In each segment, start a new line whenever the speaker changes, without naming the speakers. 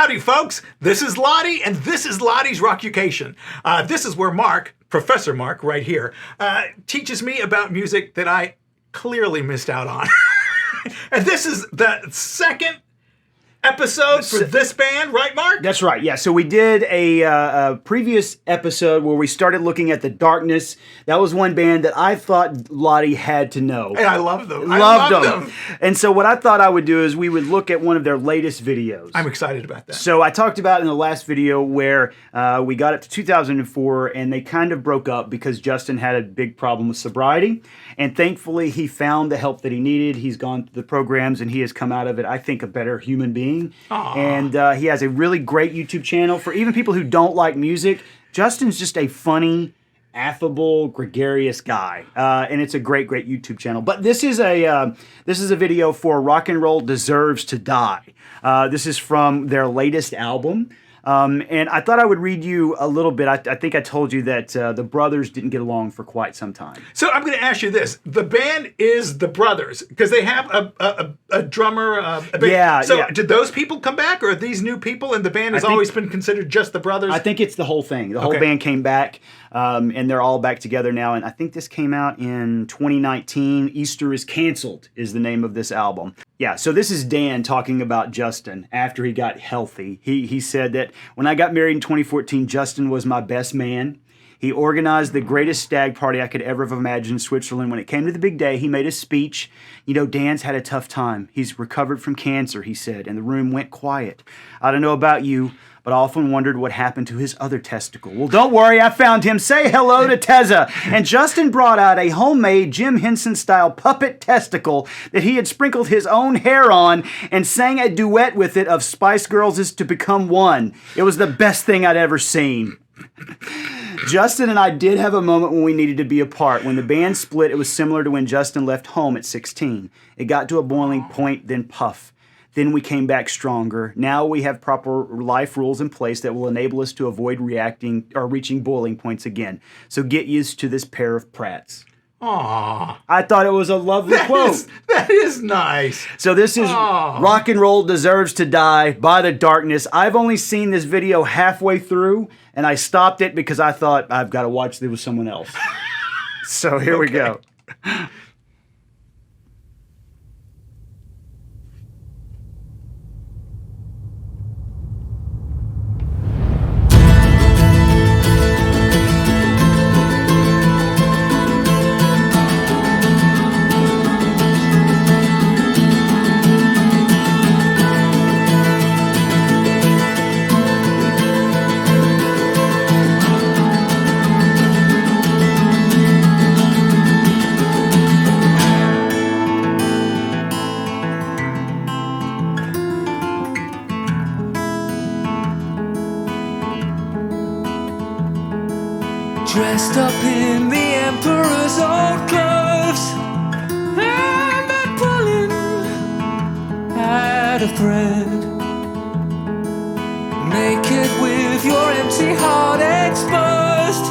Howdy, folks. This is Ladi, and this is Ladi's Rockucation. This is where Mark, Professor Mark, right here, teaches me about music that I clearly missed out on. And this is the second episode for this band, right, Mark?
That's right, yeah. So we did a previous episode where we started looking at The Darkness. That was one band that I thought Ladi had to know.
And I love them.
Loved them. And so what I thought I would do is we would look at one of their latest videos.
I'm excited about that.
So I talked about in the last video where we got up to 2004 and they kind of broke up because Justin had a big problem with sobriety. And thankfully he found the help that he needed. He's gone through the programs and he has come out of it, I think, a better human being.
Aww.
And he has a really great YouTube channel for even people who don't like music. Justin's just a funny, affable, gregarious guy, and it's a great YouTube channel. But this is a video for Rock and Roll Deserves to Die. This is from their latest album. And I thought I would read you a little bit. I think I told you that the brothers didn't get along for quite some time.
So I'm going to ask you this. The band is the brothers because they have a drummer. So did those people come back or are these new people and the band has always been considered just the brothers?
I think it's the whole thing. The whole band came back and they're all back together now. And I think this came out in 2019. Easter is Canceled is the name of this album. Yeah, so this is Dan talking about Justin after he got healthy. He said that when I got married in 2014, Justin was my best man. He organized the greatest stag party I could ever have imagined in Switzerland. When it came to the big day, he made a speech. You know, Dan's had a tough time. He's recovered from cancer, he said, and the room went quiet. I don't know about you, but I often wondered what happened to his other testicle. Well, don't worry, I found him. Say hello to Teza. And Justin brought out a homemade Jim Henson-style puppet testicle that he had sprinkled his own hair on and sang a duet with it of Spice Girls' To Become One. It was the best thing I'd ever seen. Justin and I did have a moment when we needed to be apart. When the band split, it was similar to when Justin left home at 16. It got to a boiling point, then puff. Then we came back stronger. Now we have proper life rules in place that will enable us to avoid reacting or reaching boiling points again. So get used to this pair of prats.
Aww.
I thought it was a lovely quote.
That is nice.
So this is Rock and Roll Deserves to Die by The Darkness. I've only seen this video halfway through, and I stopped it because I thought I've got to watch this with someone else. So here we go.
Dressed up in the emperor's old clothes, and they're pulling at a thread. Naked with your empty heart exposed,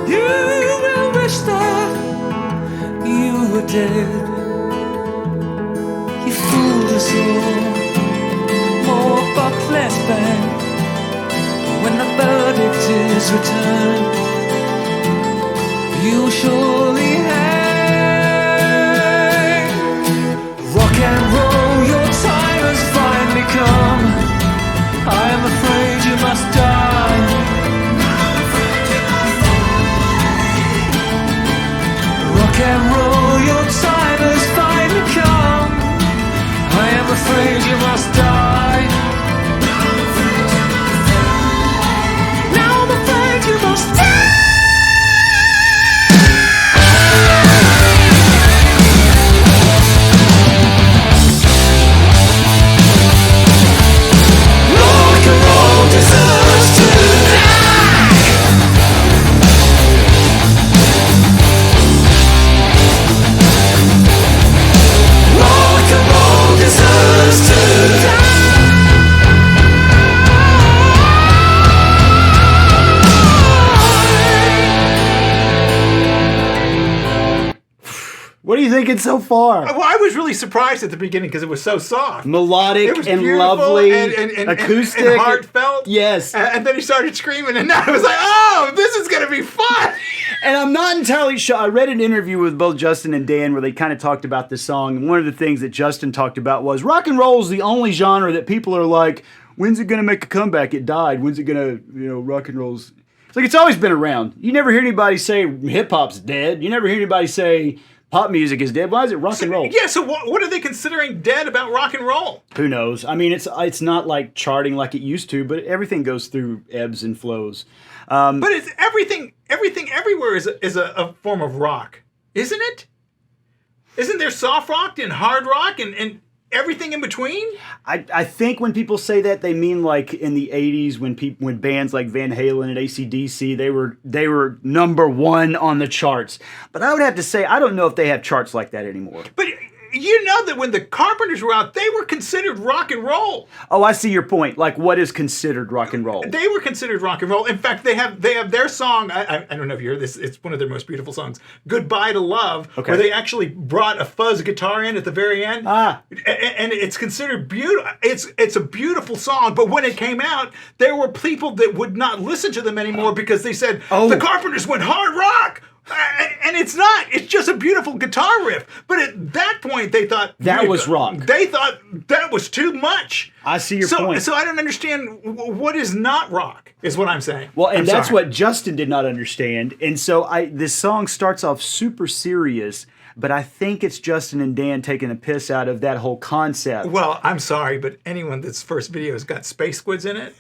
you will wish that you were dead. You fooled us all, more buck less bang. When the verdict is returned, you'll surely hang. Rock and roll, your time has finally come. I am afraid you must die. Rock and roll, your time has finally come. I am afraid you must die. Now I'm afraid you must die. Deserves to die.
thinking so far?
Well, I was really surprised at the beginning because it was so soft.
Melodic
It was
and
beautiful
lovely,
and
acoustic,
and heartfelt.
Yes.
And then he started screaming, and I was like, "Oh, this is gonna be fun."
And I'm not entirely sure. I read an interview with both Justin and Dan where they kind of talked about this song. And one of the things that Justin talked about was rock and roll is the only genre that people are like, when's it going to make a comeback? It died. When's it going to, rock and roll's... It's like it's always been around. You never hear anybody say hip-hop's dead. You never hear anybody say pop music is dead. Why is it rock and roll?
Yeah, so what are they considering dead about rock and roll?
Who knows? I mean, it's not like charting like it used to, but everything goes through ebbs and flows.
But it's everything everywhere is a form of rock, isn't it? Isn't there soft rock and hard rock and everything in between?
I think when people say that, they mean like in the 80s when bands like Van Halen and AC/DC, they were number one on the charts. But I would have to say, I don't know if they have charts like that anymore.
But you know that when the Carpenters were out, they were considered rock and roll.
Oh, I see your point. Like, what is considered rock and roll?
They were considered rock and roll. In fact, they have their song. I don't know if you heard this. It's one of their most beautiful songs, "Goodbye to Love," where they actually brought a fuzz guitar in at the very end. And it's considered beautiful. It's a beautiful song. But when it came out, there were people that would not listen to them anymore because they said the Carpenters went hard rock. And it's not. It's just a beautiful guitar riff. But at that point, they thought...
That was rock.
They thought that was too much.
I see your point.
So I don't understand what is not rock, is what I'm saying.
Well, and that's what Justin did not understand. And so this song starts off super serious, but I think it's Justin and Dan taking a piss out of that whole concept.
Well, I'm sorry, but anyone that's first video has got space squids in it,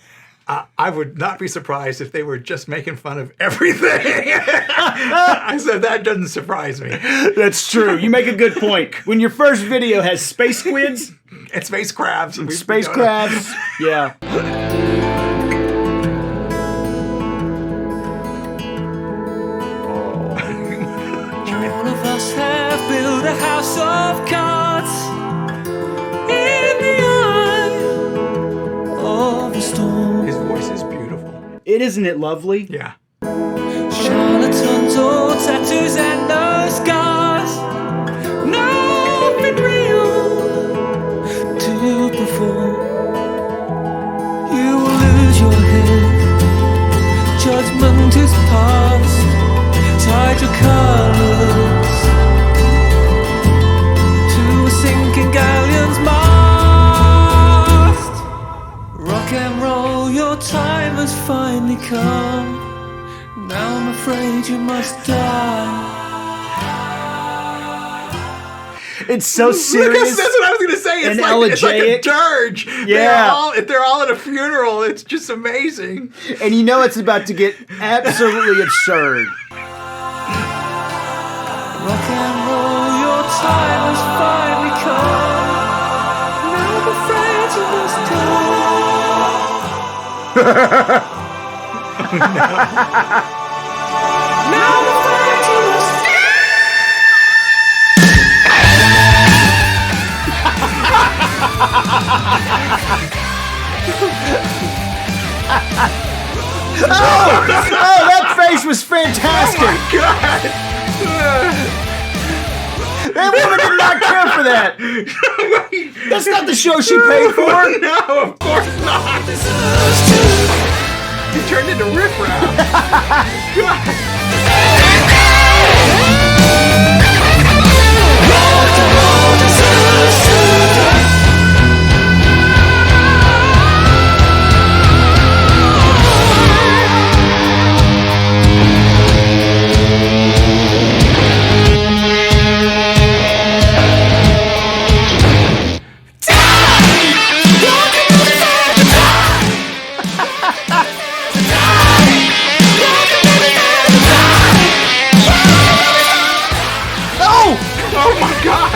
I would not be surprised if they were just making fun of everything. I said, that doesn't surprise me.
That's true. You make a good point. When your first video has space squids...
And space crabs.
Space crabs, yeah.
All of us have built a house of cards in the eye of the storm.
His voice is beautiful.
Isn't it lovely?
Yeah.
Charlatans, old tattoos and no scars. Nothing real to perform. You will lose your head. Judgment is past. Tied your colors to a sinking galleon's mast. Rock and roll, your time has finally come. Now I'm afraid you must die.
It's so serious.
That's what I was going to say. It's like a dirge.
Yeah.
They're all at a funeral. It's just amazing.
And you know it's about to get absolutely absurd.
Rock and roll, your time has finally come. Now I'm afraid you must die. Now I'm afraid you must die.
Oh, that face was fantastic.
Oh my God.
That woman did not care for that. That's not the show she paid for.
No, of course not. He turned into Riff Raff.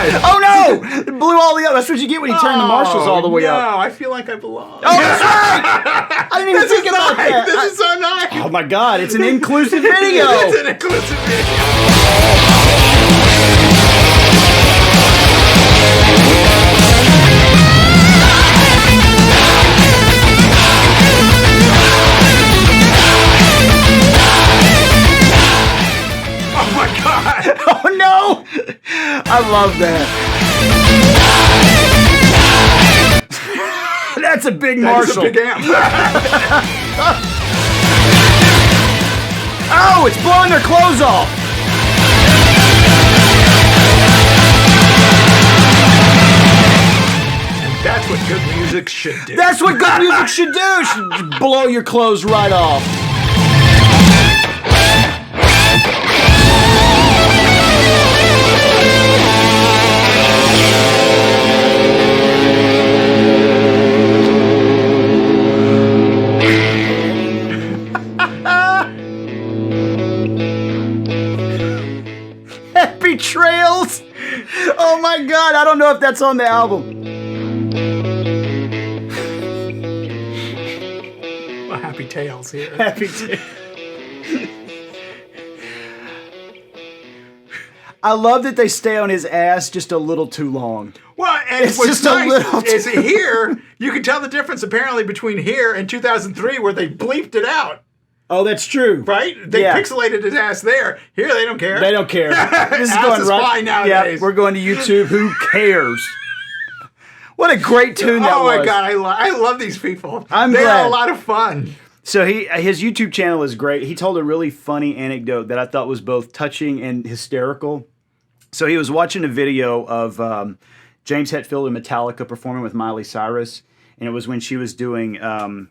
Oh no! It blew all the up. That's what you get when you turn the marshals all the way up.
No, I feel like I belong.
Oh, that's right! I didn't even think about that.
This is so nice.
Oh my God, it's an inclusive video.
It's an inclusive video.
Oh no! I love that. That's a big Marshall.
That's a big amp.
Oh, it's blowing their clothes off.
That's what good music should do.
That's what good music should do. It should blow your clothes right off. Happy Trails. Oh my God, I don't know if that's on the album.
Happy Tales here.
Happy Tales. I love that they stay on his ass just a little too long.
Well, and
It's
what's
just a
nice
little
is here, you can tell the difference apparently between here and 2003 where they bleeped it out,
Oh, that's true.
right? They
Yeah.
pixelated his ass there. Here, they don't care.
They don't care. This is
Ass
going
is
right.
fine nowadays.
Yeah, we're going to YouTube. Who cares? What a great tune that
Oh
was.
my God, I love these people.
I'm
They're
glad.
a lot of fun.
So his YouTube channel is great. He told a really funny anecdote that I thought was both touching and hysterical. So he was watching a video of James Hetfield and Metallica performing with Miley Cyrus, and it was when she was doing the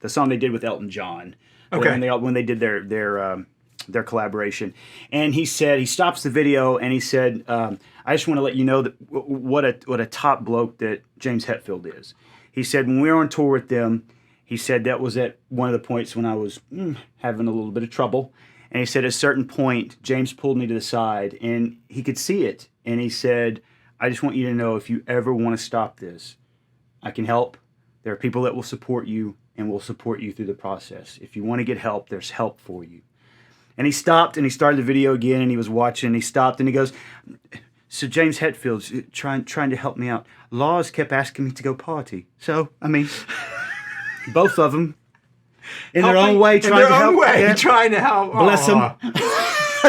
song they did with Elton John.
Okay.
When they did their collaboration, and he said he stops the video and he said, "I just want to let you know that what a top bloke that James Hetfield is." He said when we were on tour with them. He said that was at one of the points when I was having a little bit of trouble. And he said at a certain point, James pulled me to the side and he could see it. And he said, I just want you to know if you ever want to stop this, I can help. There are people that will support you and will support you through the process. If you want to get help, there's help for you. And he stopped and he started the video again and he was watching and he stopped and he goes, so James Hetfield's trying to help me out. Lars kept asking me to go party. So, I mean... Both of them, in their own way, trying to help. Yeah.
Trying to help.
Bless them.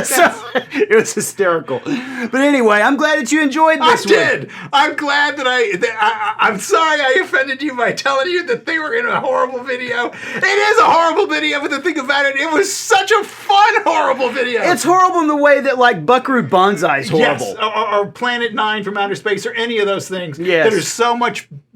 So, it was hysterical. But anyway, I'm glad that you enjoyed this one.
I did. I'm glad that I'm sorry I offended you by telling you that they were in a horrible video. It is a horrible video, but the thing about it, it was such a fun horrible video.
It's horrible in the way that, like, Buckaroo Banzai is horrible.
Yes, or Planet 9 from Outer Space, or any of those things
Yes.
that are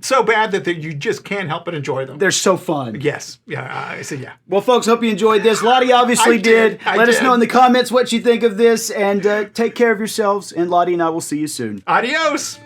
so bad that you just can't help but enjoy them.
They're so fun.
Yes. Yeah, I said yeah.
Well, folks, hope you enjoyed this. Lottie obviously
I did. I
Let us
did.
know in the comments what you think of this, and take care of yourselves, and Lottie and I will see you soon.
Adios.